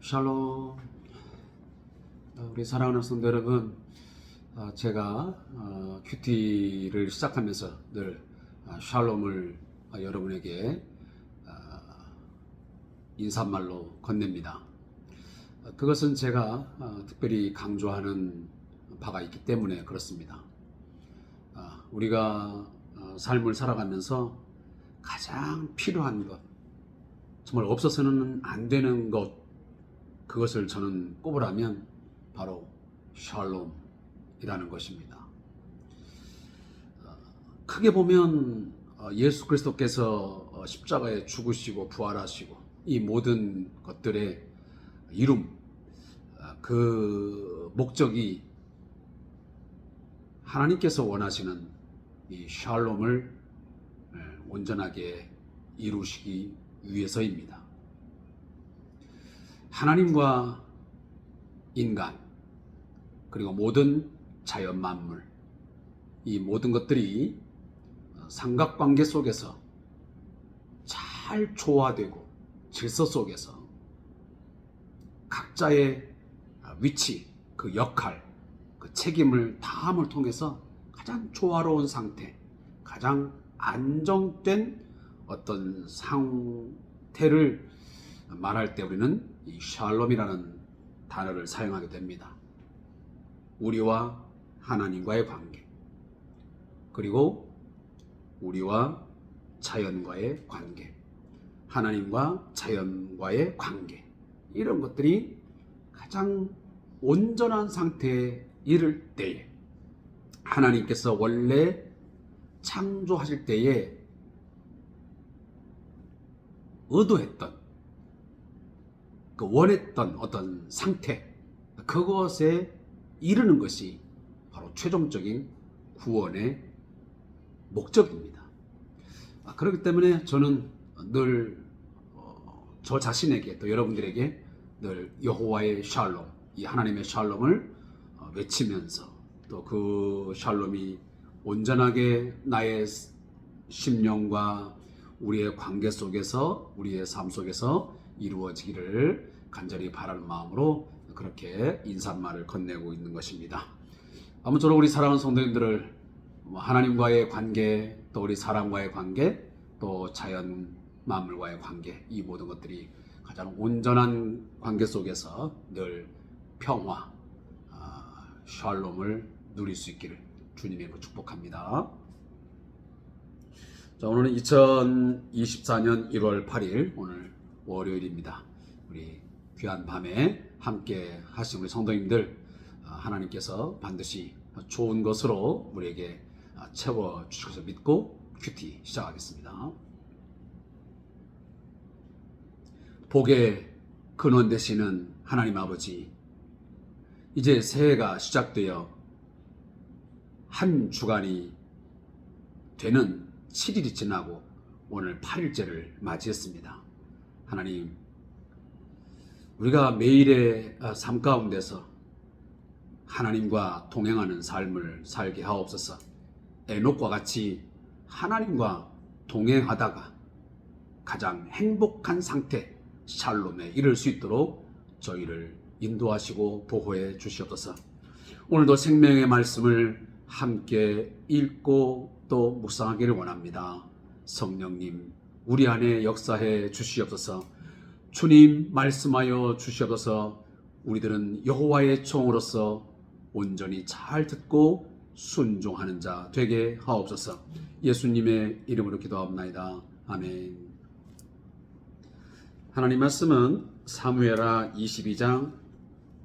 샬롬. 우리 사랑하는 성도 여러분, 제가 큐티를 시작하면서 늘 샬롬을 여러분에게 인사말로 건넵니다. 그것은 제가 특별히 강조하는 바가 있기 때문에 그렇습니다. 우리가 삶을 살아가면서 가장 필요한 것, 정말 없어서는 안 되는 것, 그것을 저는 꼽으라면 바로 샬롬이라는 것입니다. 크게 보면 예수 그리스도께서 십자가에 죽으시고 부활하시고 이 모든 것들의 이룸, 그 목적이 하나님께서 원하시는 이 샬롬을 온전하게 이루시기 위해서입니다. 하나님과 인간, 그리고 모든 자연 만물, 이 모든 것들이 삼각관계 속에서 잘 조화되고 질서 속에서 각자의 위치, 그 역할, 그 책임을 다함을 통해서 가장 조화로운 상태, 가장 안정된 어떤 상태를 말할 때 우리는 이 샬롬이라는 단어를 사용하게 됩니다. 우리와 하나님과의 관계, 그리고 우리와 자연과의 관계, 하나님과 자연과의 관계, 이런 것들이 가장 온전한 상태에 이를 때에 하나님께서 원래 창조하실 때에 의도했던, 그 원했던 어떤 상태, 그것에 이르는 것이 바로 최종적인 구원의 목적입니다. 그렇기 때문에 저는 늘 저 자신에게 또 여러분들에게 늘 여호와의 샬롬, 이 하나님의 샬롬을 외치면서 또 그 샬롬이 온전하게 나의 심령과 우리의 관계 속에서, 우리의 삶 속에서 이루어지기를 간절히 바라는 마음으로 그렇게 인사말을 건네고 있는 것입니다. 아무쪼록 우리 사랑하는 성도님들을 하나님과의 관계, 또 우리 사람과의 관계, 또 자연 만물과의 관계, 이 모든 것들이 가장 온전한 관계 속에서 늘 평화, 샬롬을 누릴 수 있기를 주님의 이름으로 축복합니다. 자, 오늘은 2024년 1월 8일 오늘 월요일입니다. 우리 귀한 밤에 함께 하신 우리 성도님들, 하나님께서 반드시 좋은 것으로 우리에게 채워주실 것을 믿고 큐티 시작하겠습니다. 복의 근원 되시는 하나님 아버지, 이제 새해가 시작되어 한 주간이 되는 7일이 지나고 오늘 8일째를 맞이했습니다. 하나님, 우리가 매일의 삶 가운데서 하나님과 동행하는 삶을 살게 하옵소서. 에녹과 같이 하나님과 동행하다가 가장 행복한 상태, 샬롬에 이를 수 있도록 저희를 인도하시고 보호해 주시옵소서. 오늘도 생명의 말씀을 함께 읽고 또 묵상하기를 원합니다. 성령님, 우리 안에 역사해 주시옵소서. 주님, 말씀하여 주시옵소서. 우리들은 여호와의 종으로서 온전히 잘 듣고 순종하는 자 되게 하옵소서. 예수님의 이름으로 기도하옵나이다. 아멘. 하나님 말씀은 사무엘하 22장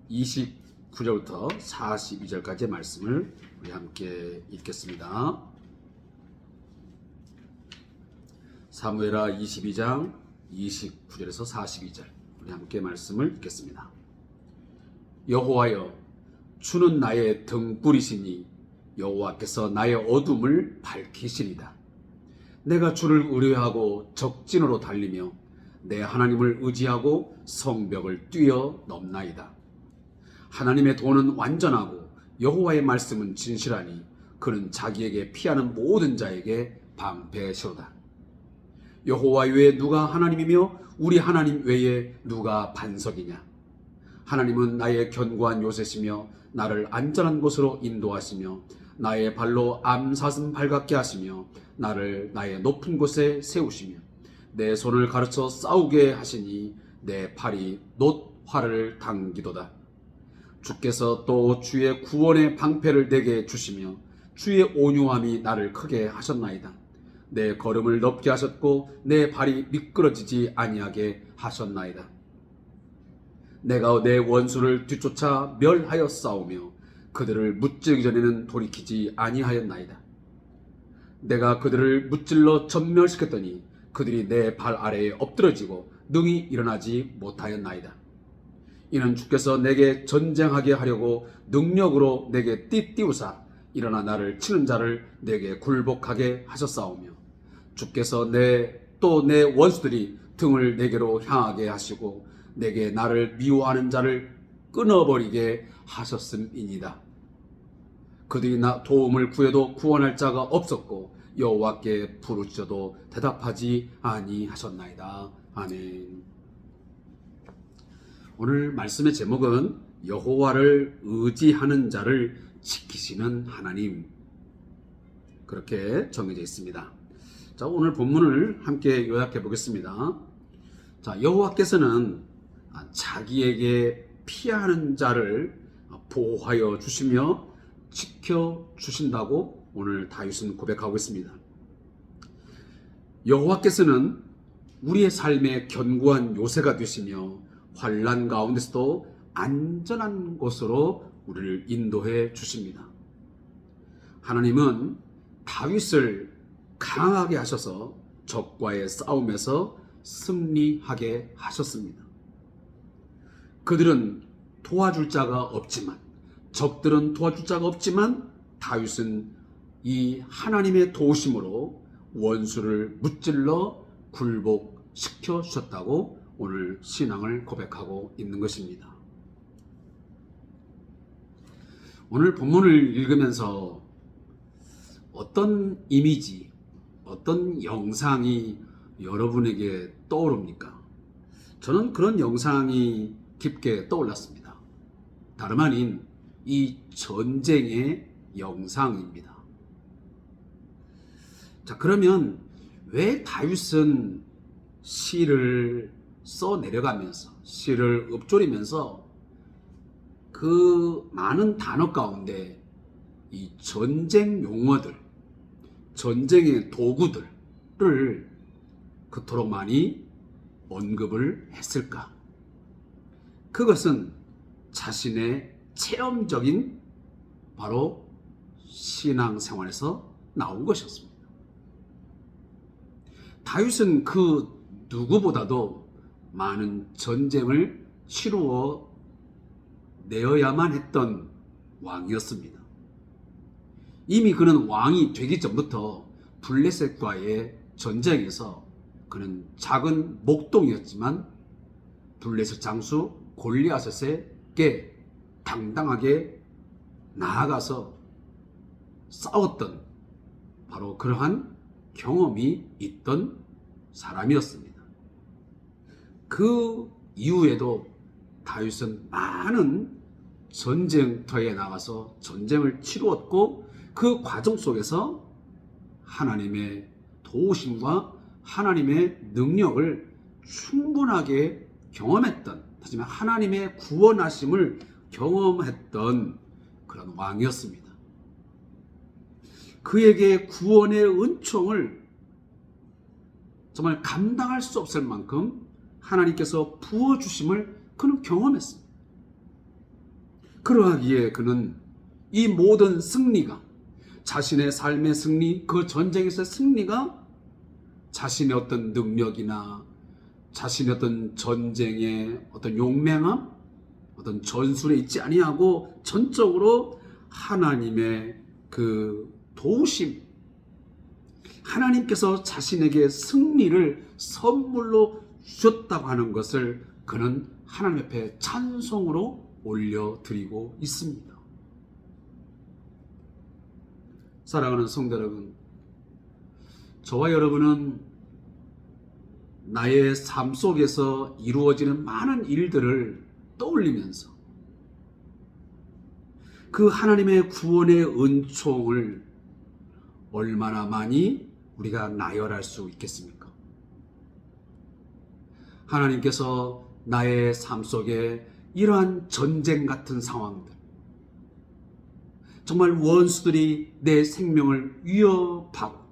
29절부터 42절까지의 말씀을 우리 함께 읽겠습니다. 사무엘하 22장 29절에서 42절 우리 함께 말씀을 읽겠습니다. 여호와여, 주는 나의 등불이시니 여호와께서 나의 어둠을 밝히시리다. 내가 주를 의뢰하고 적진으로 달리며 내 하나님을 의지하고 성벽을 뛰어넘나이다. 하나님의 도는 완전하고 여호와의 말씀은 진실하니 그는 자기에게 피하는 모든 자에게 방패시로다. 여호와 외에 누가 하나님이며 우리 하나님 외에 누가 반석이냐? 하나님은 나의 견고한 요새시며 나를 안전한 곳으로 인도하시며 나의 발로 암사슴 발같게 하시며 나를 나의 높은 곳에 세우시며 내 손을 가르쳐 싸우게 하시니 내 팔이 놋 활을 당기도다. 주께서 또 주의 구원의 방패를 내게 주시며 주의 온유함이 나를 크게 하셨나이다. 내 걸음을 넓게 하셨고 내 발이 미끄러지지 아니하게 하셨나이다. 내가 내 원수를 뒤쫓아 멸하여 싸우며 그들을 무찌르기 전에는 돌이키지 아니하였나이다. 내가 그들을 무찔러 전멸시켰더니 그들이 내 발 아래에 엎드러지고 능히 일어나지 못하였나이다. 이는 주께서 내게 전쟁하게 하려고 능력으로 내게 띠띠우사 일어나 나를 치는 자를 내게 굴복하게 하셨사오며 주께서 또 내 원수들이 등을 내게로 향하게 하시고 내게 나를 미워하는 자를 끊어버리게 하셨음이니이다. 그들이 나 도움을 구해도 구원할 자가 없었고 여호와께 부르짖어도 대답하지 아니하셨나이다. 아멘. 오늘 말씀의 제목은 여호와를 의지하는 자를 지키시는 하나님, 그렇게 정해져 있습니다. 자, 오늘 본문을 함께 요약해 보겠습니다. 자, 여호와께서는 자기에게 피하는 자를 보호하여 주시며 지켜 주신다고 오늘 다윗은 고백하고 있습니다. 여호와께서는 우리의 삶의 견고한 요새가 되시며 환난 가운데서도 안전한 곳으로 우리를 인도해 주십니다. 하나님은 다윗을 강하게 하셔서 적과의 싸움에서 승리하게 하셨습니다. 그들은 도와줄 자가 없지만, 적들은 도와줄 자가 없지만 다윗은 이 하나님의 도우심으로 원수를 무찔러 굴복시켜 주셨다고 오늘 신앙을 고백하고 있는 것입니다. 오늘 본문을 읽으면서 어떤 이미지, 어떤 영상이 여러분에게 떠오릅니까? 저는 그런 영상이 깊게 떠올랐습니다. 다름 아닌 이 전쟁의 영상입니다. 자, 그러면 왜 다윗은 시를 써 내려가면서, 시를 읊조리면서 그 많은 단어 가운데 이 전쟁 용어들, 전쟁의 도구들을 그토록 많이 언급을 했을까? 그것은 자신의 체험적인 바로 신앙생활에서 나온 것이었습니다. 다윗은 그 누구보다도 많은 전쟁을 치루어 내어야만 했던 왕이었습니다. 이미 그는 왕이 되기 전부터 블레셋과의 전쟁에서 그는 작은 목동이었지만 블레셋 장수 골리앗에게 당당하게 나아가서 싸웠던 바로 그러한 경험이 있던 사람이었습니다. 그 이후에도 다윗은 많은 전쟁터에 나가서 전쟁을 치루었고 그 과정 속에서 하나님의 도우심과 하나님의 능력을 충분하게 경험했던, 하지만 하나님의 구원하심을 경험했던 그런 왕이었습니다. 그에게 구원의 은총을 정말 감당할 수 없을 만큼 하나님께서 부어주심을 그는 경험했습니다. 그러하기에 그는 이 모든 승리가, 자신의 삶의 승리, 그 전쟁에서의 승리가 자신의 어떤 능력이나 자신의 어떤 전쟁의 어떤 용맹함, 어떤 전술에 있지 아니하고 전적으로 하나님의 그 도우심, 하나님께서 자신에게 승리를 선물로 주셨다고 하는 것을 그는 하나님 앞에 찬송으로 올려드리고 있습니다. 사랑하는 성도 여러분, 저와 여러분은 나의 삶 속에서 이루어지는 많은 일들을 떠올리면서 그 하나님의 구원의 은총을 얼마나 많이 우리가 나열할 수 있겠습니까? 하나님께서 나의 삶 속에 이러한 전쟁 같은 상황들, 정말 원수들이 내 생명을 위협하고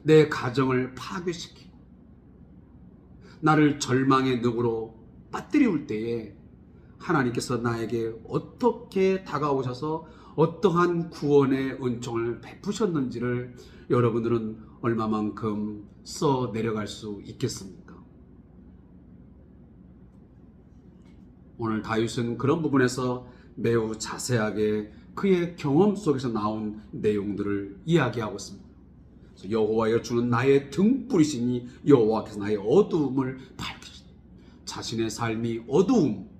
내 가정을 파괴시키고 나를 절망의 늪으로 빠뜨리울 때에 하나님께서 나에게 어떻게 다가오셔서 어떠한 구원의 은총을 베푸셨는지를 여러분들은 얼마만큼 써 내려갈 수 있겠습니까? 오늘 다윗은 그런 부분에서 매우 자세하게 그의 경험 속에서 나온 내용들을 이야기하고 있습니다. 여호와여 주는 나의 등불이시니 여호와께서 나의 어두움을 밝히시니, 자신의 삶이 어두움,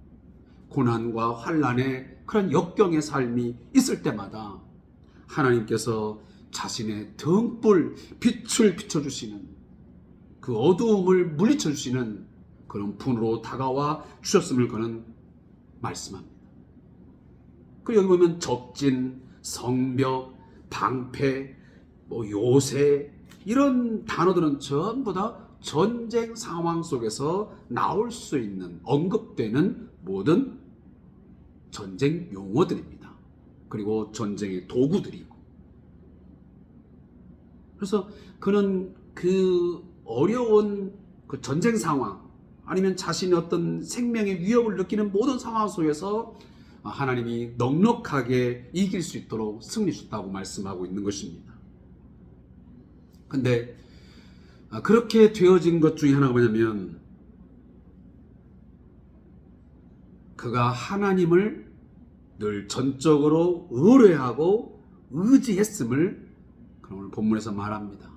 고난과 환난의 그런 역경의 삶이 있을 때마다 하나님께서 자신의 등불, 빛을 비춰주시는, 그 어두움을 물리쳐주시는 그런 분으로 다가와 주셨음을 그는 말씀합니다. 그리고 여기 보면 적진, 성벽, 방패, 요새, 이런 단어들은 전부 다 전쟁 상황 속에서 나올 수 있는, 언급되는 모든 전쟁 용어들입니다. 그리고 전쟁의 도구들이고. 그래서 그는 그 어려운 그 전쟁 상황, 아니면 자신의 어떤 생명의 위협을 느끼는 모든 상황 속에서 하나님이 넉넉하게 이길 수 있도록 승리 주셨다고 말씀하고 있는 것입니다. 근데 그렇게 되어진 것 중에 하나가 뭐냐면, 그가 하나님을 늘 전적으로 의뢰하고 의지했음을 오늘 본문에서 말합니다.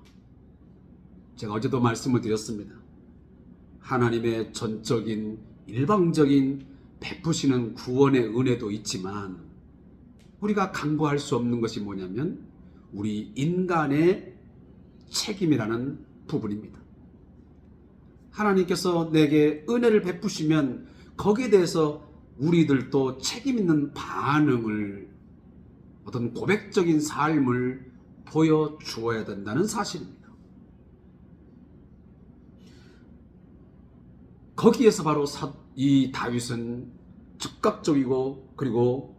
제가 어제도 말씀을 드렸습니다. 하나님의 전적인 일방적인 베푸시는 구원의 은혜도 있지만, 우리가 간과할 수 없는 것이 뭐냐면 우리 인간의 책임이라는 부분입니다. 하나님께서 내게 은혜를 베푸시면 거기에 대해서 우리들도 책임 있는 반응을, 어떤 고백적인 삶을 보여주어야 된다는 사실입니다. 거기에서 바로 이 다윗은 즉각적이고 그리고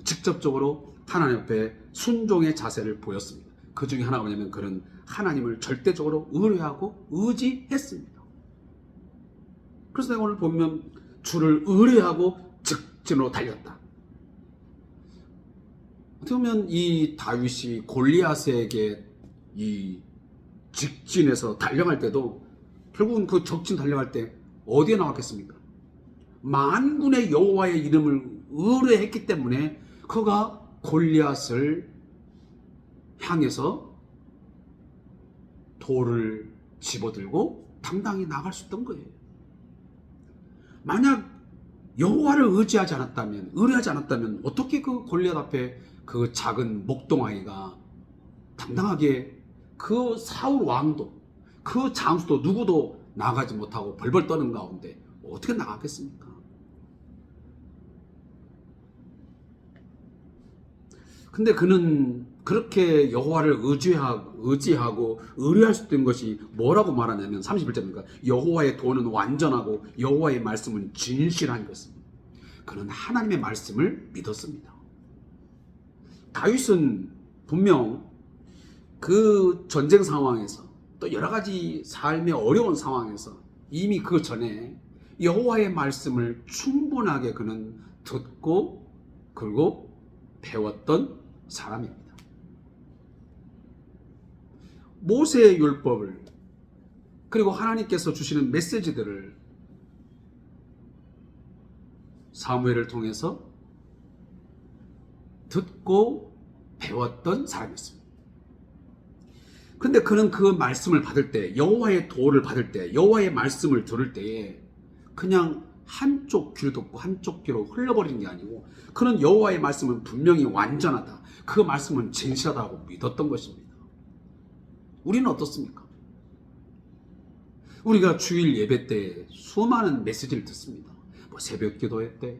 직접적으로 하나님 앞에 순종의 자세를 보였습니다. 그 중에 하나가 뭐냐면 그는 하나님을 절대적으로 의뢰하고 의지했습니다. 그래서 내가 오늘 보면 주를 의뢰하고 직진으로 달렸다. 어떻게 보면 이 다윗이 골리앗에게 이 직진해서 달려갈 때도 결국은 그 적진 달려갈 때 어디에 나왔겠습니까? 만군의 여호와의 이름을 의뢰했기 때문에 그가 골리앗을 향해서 돌을 집어들고 당당히 나갈 수 있던 거예요. 만약 여호와를 의지하지 않았다면, 의뢰하지 않았다면 어떻게 그 골리앗 앞에 그 작은 목동아이가 당당하게, 그 사울 왕도, 그 장수도 누구도 나가지 못하고 벌벌 떠는 가운데 어떻게 나가겠습니까? 근데 그는 그렇게 여호와를 의지하고 의뢰할 수 있는 것이 뭐라고 말하냐면 31절입니다. 여호와의 도는 완전하고 여호와의 말씀은 진실한 것입니다. 그는 하나님의 말씀을 믿었습니다. 다윗은 분명 그 전쟁 상황에서, 또 여러 가지 삶의 어려운 상황에서 이미 그 전에 여호와의 말씀을 충분하게 그는 듣고 그리고 배웠던 사람입니다. 모세의 율법을, 그리고 하나님께서 주시는 메시지들을 사무엘을 통해서 듣고 배웠던 사람이었습니다. 근데 그는 그 말씀을 받을 때, 여호와의 도를 받을 때, 여호와의 말씀을 들을 때에 그냥 한쪽 귀로 듣고 한쪽 귀로 흘러버리는 게 아니고, 그는 여호와의 말씀은 분명히 완전하다, 그 말씀은 진실하다고 믿었던 것입니다. 우리는 어떻습니까? 우리가 주일 예배 때 수많은 메시지를 듣습니다. 뭐 새벽 기도했대.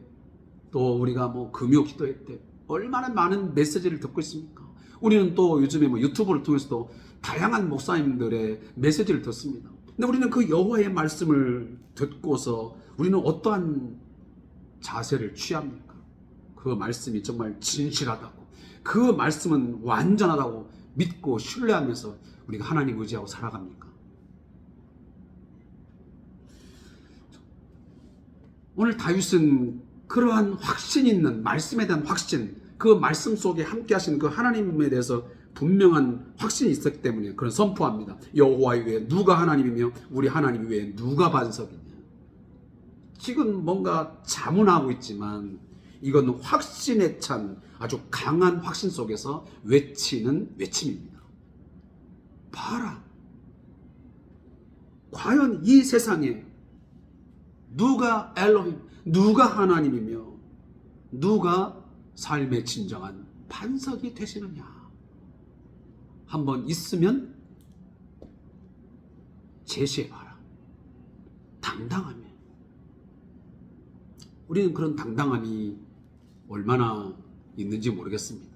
또 우리가 뭐 금요 기도했대. 얼마나 많은 메시지를 듣고 있습니까? 우리는 또 요즘에 뭐 유튜브를 통해서도 다양한 목사님들의 메시지를 듣습니다. 근데 우리는 그 여호와의 말씀을 듣고서 우리는 어떠한 자세를 취합니까? 그 말씀이 정말 진실하다고, 그 말씀은 완전하다고 믿고 신뢰하면서 우리가 하나님 의지하고 살아갑니까? 오늘 다윗은 그러한 확신 있는 말씀에 대한 확신, 그 말씀 속에 함께 하시는 그 하나님에 대해서 분명한 확신이 있었기 때문에 그런 선포합니다. 여호와 외에 누가 하나님이며 우리 하나님 외에 누가 반석이냐. 지금 뭔가 자문하고 있지만 이건 확신에 찬 아주 강한 확신 속에서 외치는 외침입니다. 봐라, 과연 이 세상에 누가 엘로힘, 누가 하나님이며 누가 삶의 진정한 반석이 되시느냐. 한번 있으면 제시해봐라. 당당하며. 우리는 그런 당당함이 얼마나 있는지 모르겠습니다.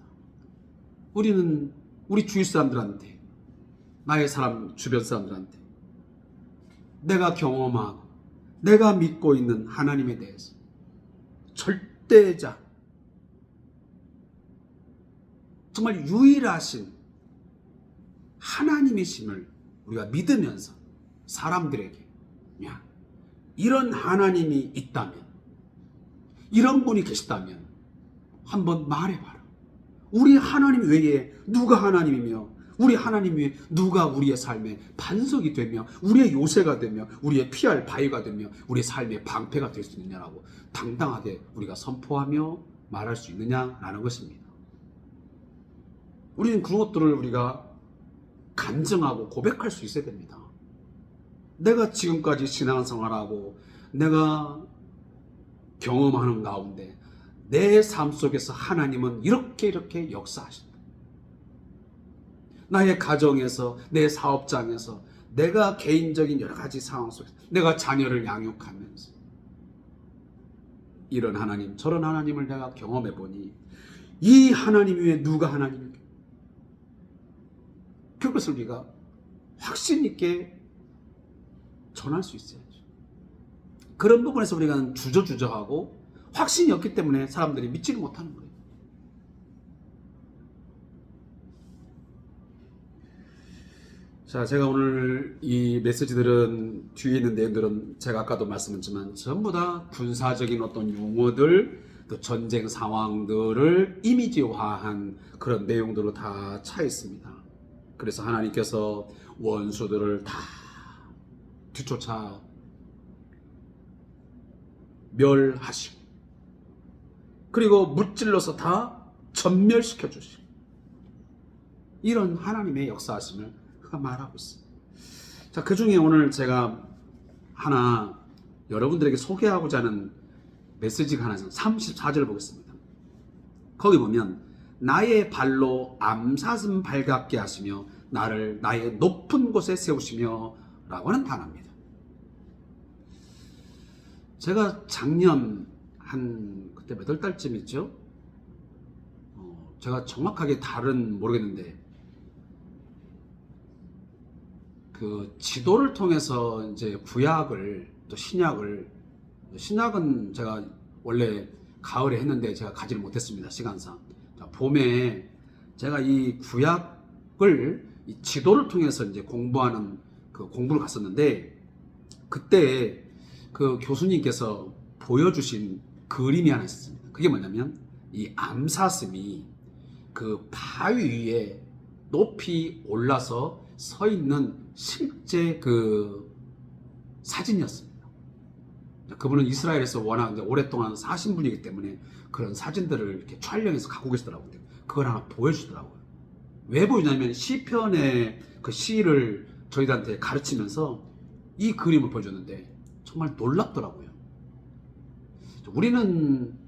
우리는 우리 주위 사람들한테, 나의 사람 주변 사람들한테 내가 경험하고 내가 믿고 있는 하나님에 대해서 절대자, 정말 유일하신 하나님이심을 우리가 믿으면서 사람들에게, 야, 이런 하나님이 있다면, 이런 분이 계시다면 한번 말해봐라. 우리 하나님 외에 누가 하나님이며 우리 하나님 외에 누가 우리의 삶의 반석이 되며 우리의 요새가 되며 우리의 피할 바위가 되며 우리의 삶의 방패가 될 수 있느냐라고 당당하게 우리가 선포하며 말할 수 있느냐라는 것입니다. 우리는 그런 것들을 우리가 간증하고 고백할 수 있어야 됩니다. 내가 지금까지 신앙생활하고 내가 경험하는 가운데 내 삶 속에서 하나님은 이렇게 역사하신다. 나의 가정에서, 내 사업장에서, 내가 개인적인 여러 가지 상황 속에서 내가 자녀를 양육하면서 이런 하나님 저런 하나님을 내가 경험해 보니 이 하나님 외에 누가 하나님인가. 그것을 우리가 확신 있게 전할 수 있어야죠. 그런 부분에서 우리가 주저주저하고 확신이 없기 때문에 사람들이 믿지를 못하는 거예요. 자, 제가 오늘 이 메시지들은 뒤에 있는 내용들은 제가 아까도 말씀드렸지만 전부 다 군사적인 어떤 용어들, 또 전쟁 상황들을 이미지화한 그런 내용들로 다 차 있습니다. 그래서 하나님께서 원수들을 다 뒤쫓아 멸하시고 그리고 무찔러서 다 전멸시켜 주시고 이런 하나님의 역사하심을 말하고 있습니다. 자, 그 중에 오늘 제가 하나 여러분들에게 소개하고자 하는 메시지가 하나 있습니다. 34절 보겠습니다. 거기 보면 나의 발로 암사슴 발같게 하시며 나를 나의 높은 곳에 세우시며 라고 하는 단어입니다. 제가 작년 한 그때 몇 월 달쯤 있죠? 제가 정확하게 달은 모르겠는데 그 지도를 통해서 이제 구약을 또 신약은 제가 원래 가을에 했는데 제가 가지를 못했습니다. 시간상. 봄에 제가 이 구약을 이 지도를 통해서 이제 공부하는 그 공부를 갔었는데 그때 그 교수님께서 보여주신 그림이 하나 있었습니다. 그게 뭐냐면 이 암사슴이 그 바위 위에 높이 올라서 서 있는 실제 그 사진이었습니다. 그분은 이스라엘에서 워낙 오랫동안 사신 분이기 때문에 그런 사진들을 이렇게 촬영해서 갖고 계시더라고요. 그걸 하나 보여주더라고요. 왜 보여주냐면 시편의 그 시를 저희들한테 가르치면서 이 그림을 보여줬는데 정말 놀랍더라고요. 우리는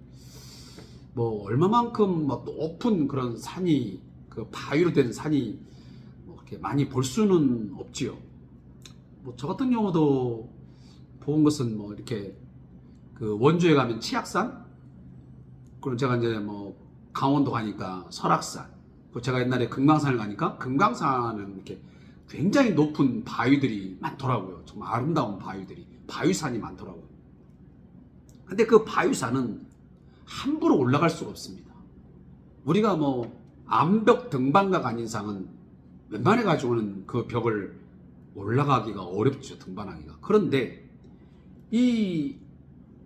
뭐 얼마만큼 뭐 높은 그런 산이 그 바위로 된 산이 뭐 이렇게 많이 볼 수는 없지요. 뭐 저 같은 경우도 본 것은 뭐 이렇게 그 원주에 가면 치악산, 그리고 제가 이제 뭐 강원도 가니까 설악산, 그 제가 옛날에 금강산을 가니까 금강산은 이렇게 굉장히 높은 바위들이 많더라고요. 정말 아름다운 바위들이, 바위산이 많더라고요. 근데 그 바위산은 함부로 올라갈 수가 없습니다. 우리가 뭐 암벽 등반가가 아닌 이상은 웬만해 가지고는 그 벽을 올라가기가 어렵죠. 등반하기가. 그런데 이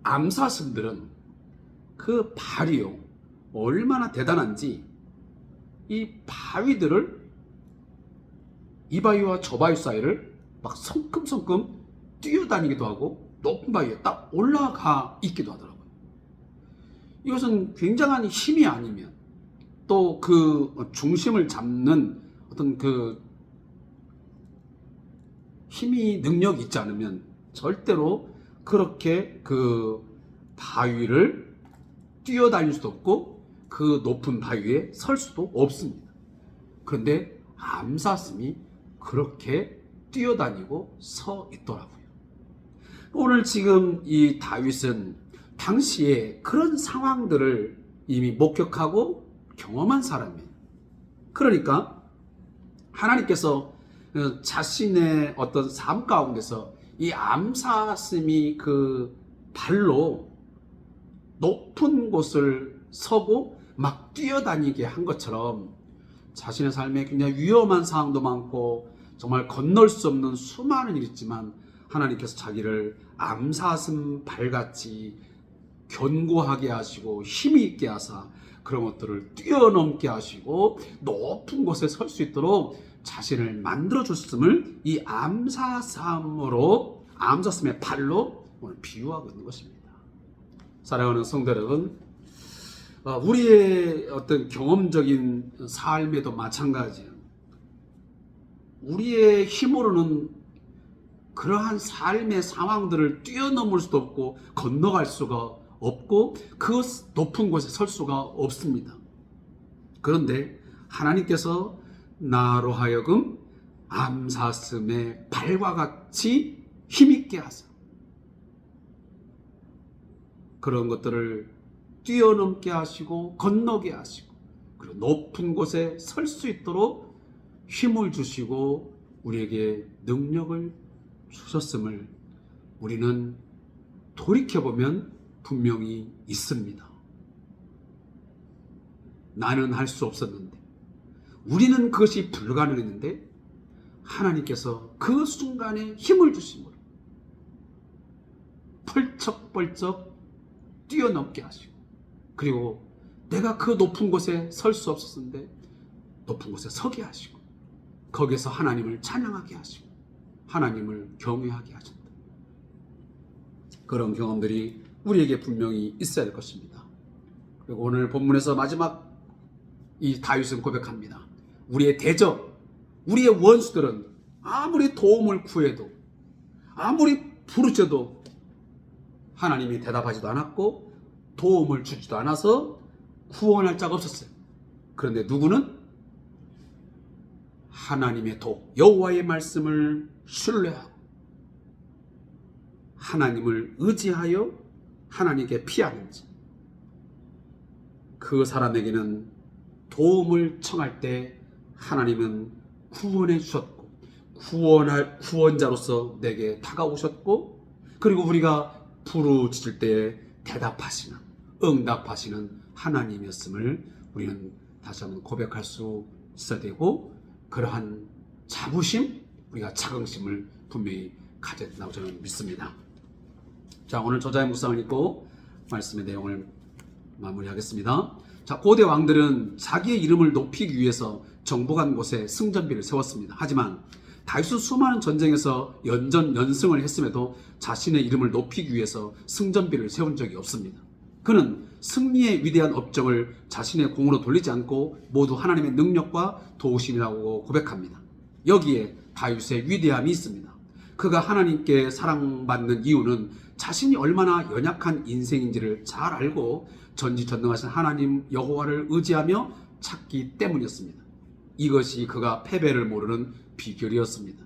암사슴들은 그 발이요, 얼마나 대단한지 이 바위들을, 이 바위와 저 바위 사이를 막 성큼성큼 뛰어다니기도 하고 높은 바위에 딱 올라가 있기도 하더라고요. 이것은 굉장한 힘이 아니면, 또 그 중심을 잡는 어떤 그 힘이, 능력이 있지 않으면 절대로 그렇게 그 바위를 뛰어다닐 수도 없고 그 높은 바위에 설 수도 없습니다. 그런데 암사슴이 그렇게 뛰어다니고 서 있더라고요. 오늘 지금 이 다윗은 당시에 그런 상황들을 이미 목격하고 경험한 사람이에요. 그러니까 하나님께서 자신의 어떤 삶 가운데서 이 암사슴이 그 발로 높은 곳을 서고 막 뛰어다니게 한 것처럼 자신의 삶에 굉장히 위험한 상황도 많고 정말 건널 수 없는 수많은 일이 있지만 하나님께서 자기를 암사슴 발같이 견고하게 하시고 힘이 있게 하사 그런 것들을 뛰어넘게 하시고 높은 곳에 설 수 있도록 자신을 만들어 줬음을 이 암사슴으로, 암사슴의 발로 오늘 비유하고 있는 것입니다. 사랑하는 성도 여러분, 우리의 어떤 경험적인 삶에도 마찬가지예요. 우리의 힘으로는 그러한 삶의 상황들을 뛰어넘을 수도 없고 건너갈 수가 없고 그 높은 곳에 설 수가 없습니다. 그런데 하나님께서 나로 하여금 암사슴의 발과 같이 힘있게 하사 그런 것들을 뛰어넘게 하시고 건너게 하시고 그리고 높은 곳에 설 수 있도록 힘을 주시고 우리에게 능력을 주셨음을 우리는 돌이켜보면 분명히 있습니다. 나는 할 수 없었는데, 우리는 그것이 불가능했는데 하나님께서 그 순간에 힘을 주심으로 펄쩍펄쩍 뛰어넘게 하시고, 그리고 내가 그 높은 곳에 설 수 없었는데 높은 곳에 서게 하시고, 거기서 하나님을 찬양하게 하시고 하나님을 경외하게 하신다. 그런 경험들이 우리에게 분명히 있어야 될 것입니다. 그리고 오늘 본문에서 마지막 이 다윗은 고백합니다. 우리의 대적, 우리의 원수들은 아무리 도움을 구해도, 아무리 부르짖어도 하나님이 대답하지도 않았고 도움을 주지도 않아서 구원할 자가 없었어요. 그런데 누구는 하나님의 도, 여호와의 말씀을 신뢰하고 하나님을 의지하여 하나님께 피하는지, 그 사람에게는 도움을 청할 때 하나님은 구원해 주셨고 구원자로서 내게 다가오셨고, 그리고 우리가 부르짖을 때 대답하시는, 응답하시는 하나님이었음을 우리는 다시 한번 고백할 수 있어야 되고, 그러한 자부심, 우리가 자긍심을 분명히 가져야 된다고 저는 믿습니다. 자, 오늘 저자의 묵상을 읽고 말씀의 내용을 마무리하겠습니다. 자, 고대 왕들은 자기의 이름을 높이기 위해서 정복한 곳에 승전비를 세웠습니다. 하지만 다윗은 수많은 전쟁에서 연승을 했음에도 자신의 이름을 높이기 위해서 승전비를 세운 적이 없습니다. 그는 승리의 위대한 업적을 자신의 공으로 돌리지 않고 모두 하나님의 능력과 도우심이라고 고백합니다. 여기에 다윗의 위대함이 있습니다. 그가 하나님께 사랑받는 이유는 자신이 얼마나 연약한 인생인지를 잘 알고 전지전능하신 하나님 여호와를 의지하며 찾기 때문이었습니다. 이것이 그가 패배를 모르는 비결이었습니다.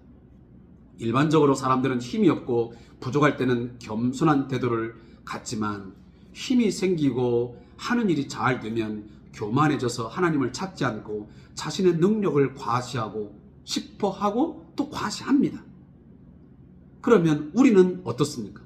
일반적으로 사람들은 힘이 없고 부족할 때는 겸손한 태도를 같지만 힘이 생기고 하는 일이 잘 되면 교만해져서 하나님을 찾지 않고 자신의 능력을 과시하고 싶어 하고 또 과시합니다. 그러면 우리는 어떻습니까?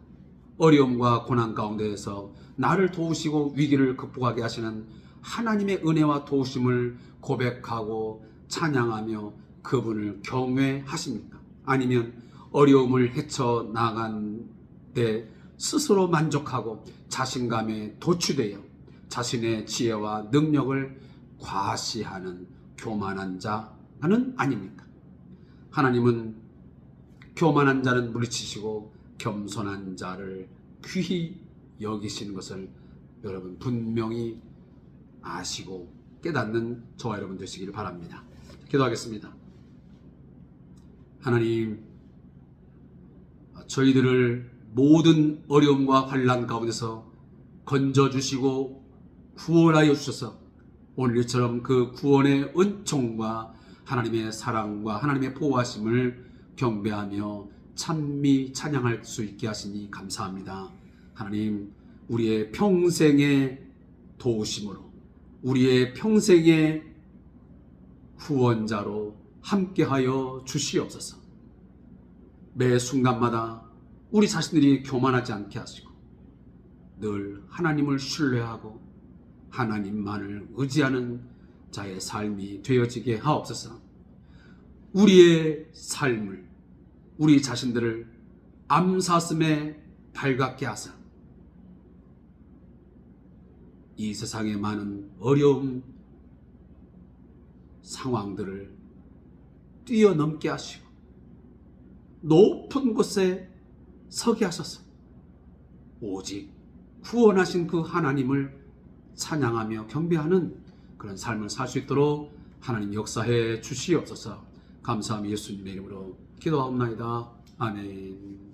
어려움과 고난 가운데에서 나를 도우시고 위기를 극복하게 하시는 하나님의 은혜와 도우심을 고백하고 찬양하며 그분을 경외하십니까? 아니면 어려움을 헤쳐나간 때 스스로 만족하고 자신감에 도취되어 자신의 지혜와 능력을 과시하는 교만한 자는 아닙니까? 하나님은 교만한 자는 물리치시고 겸손한 자를 귀히 여기시는 것을 여러분 분명히 아시고 깨닫는 저와 여러분 되시기를 바랍니다. 기도하겠습니다. 하나님, 저희들을 모든 어려움과 환난 가운데서 건져주시고 구원하여 주셔서 오늘처럼 그 구원의 은총과 하나님의 사랑과 하나님의 보호하심을 경배하며 찬미 찬양할 수 있게 하시니 감사합니다. 하나님, 우리의 평생의 도우심으로 우리의 평생의 후원자로 함께하여 주시옵소서. 매 순간마다 우리 자신들이 교만하지 않게 하시고 늘 하나님을 신뢰하고 하나님만을 의지하는 자의 삶이 되어지게 하옵소서. 우리의 삶을, 우리 자신들을 암사슴에 발갛게 하사 이 세상의 많은 어려움 상황들을 뛰어넘게 하시고 높은 곳에 서게 하소서. 오직 구원하신 그 하나님을 찬양하며 경배하는 그런 삶을 살 수 있도록 하나님 역사해 주시옵소서. 감사함이 예수님의 이름으로 기도하옵나이다. 아멘.